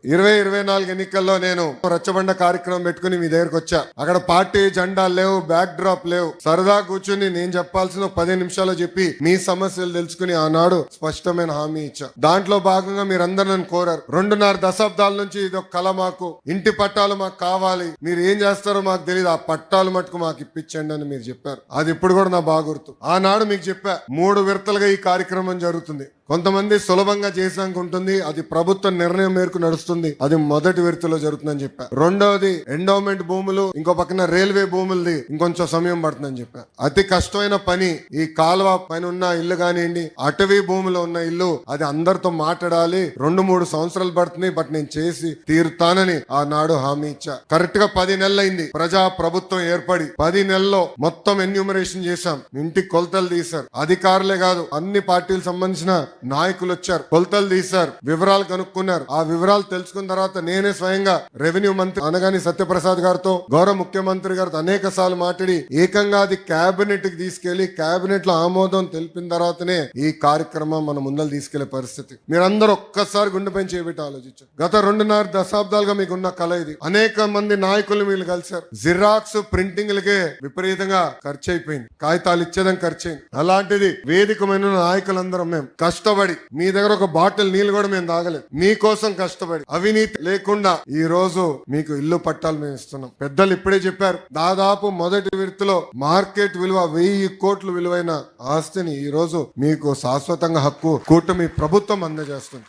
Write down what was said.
2024 ఎన్నికల్లో నేను రచ్చబండ కార్యక్రమం పెట్టుకుని మీ దగ్గరకు వచ్చా. అక్కడ పార్టీ జెండాలు లేవు, బ్యాక్ డ్రాప్ లేవు. సరదా కూర్చుని నేను చెప్పాల్సిన 10 నిమిషాలు చెప్పి మీ సమస్యలు తెలుసుకుని ఆనాడు స్పష్టమైన హామీ ఇచ్చా. దాంట్లో భాగంగా మీరందరూ నన్ను కోరారు. 2.5 దశాబ్దాల నుంచి ఇది ఒక కళ, మాకు ఇంటి పట్టాలు మాకు కావాలి, మీరు ఏం చేస్తారో మాకు తెలియదు, ఆ పట్టాలు మటుకు మాకు ఇప్పించండి అని మీరు చెప్పారు. అది ఇప్పుడు కూడా నా బాగా గుర్తు. ఆనాడు మీకు చెప్పా 3 విడతలుగా ఈ కార్యక్రమం జరుగుతుంది. కొంతమంది సులభంగా చేసాక ఉంటుంది, అది ప్రభుత్వ నిర్ణయం మేరకు నడుస్తుంది. అది మొదటి విడతలో జరుగుతుందని చెప్పా. రెండవది ఎండోమెంట్ భూములు, ఇంకో పక్కన రైల్వే భూములది ఇంకొంచెం సమయం పడుతుందని చెప్పా. అతి కష్టమైన పని ఈ కాలువ పైన ఉన్న ఇల్లు కానివ్వండి, అటవీ భూమిలో ఉన్న ఇల్లు, అది అందరితో మాట్లాడాలి. 2-3 సంవత్సరాలు పడుతుంది, బట్ నేను చేసి తీరుతానని ఆనాడు హామీ ఇచ్చా. కరెక్ట్ గా 10 నెలలు అయింది ప్రజా ప్రభుత్వం ఏర్పడి. 10 నెలల్లో మొత్తం ఎన్యూమరేషన్ చేశాం, ఇంటికి కొలతలు తీశారు. అధికారులే కాదు, అన్ని పార్టీలకు సంబంధించిన నాయకులు వచ్చారు, కొలతలు తీశారు, వివరాలు కనుక్కున్నారు. ఆ వివరాలు తెలుసుకున్న తర్వాత నేనే స్వయంగా రెవెన్యూ మంత్రి అనగాని సత్యప్రసాద్ గారితో, గౌరవ ముఖ్యమంత్రి గారితో అనేక సార్లు మాట్లాడి ఏకంగా అది కేబినెట్ కి తీసుకెళ్లి కేబినెట్ లో ఆమోదం తెలిపిన తర్వాతనే ఈ కార్యక్రమం మన ముందలు తీసుకెళ్లే పరిస్థితి. మీరందరూ ఒక్కసారి గుండెపై చేపెట్టి ఆలోచించారు. గత 2.5 దశాబ్దాలుగా మీకున్న కళ ఇది. అనేక మంది నాయకులు మీరు కలిశారు. జిరాక్స్ ప్రింటింగ్లకే విపరీతంగా ఖర్చు అయిపోయింది, కాగితాలు ఇచ్చేదానికి ఖర్చు అయింది. అలాంటిది వేదికమైన నాయకులందరం మేము కష్టపడి, మీ దగ్గర ఒక బాటిల్ నీళ్ళు కూడా మేము తాగలేదు, మీకోసం కష్టపడి అవినీతి లేకుండా ఈ రోజు మీకు ఇల్లు పట్టాలు మేము ఇస్తున్నాం. పెద్దలు ఇప్పుడే చెప్పారు, దాదాపు మొదటి విడతలో మార్కెట్ విలువ 1000 కోట్ల విలువైన ఆస్తిని ఈ రోజు మీకు శాశ్వతంగా హక్కు కూటమి ప్రభుత్వం అందజేస్తుంది.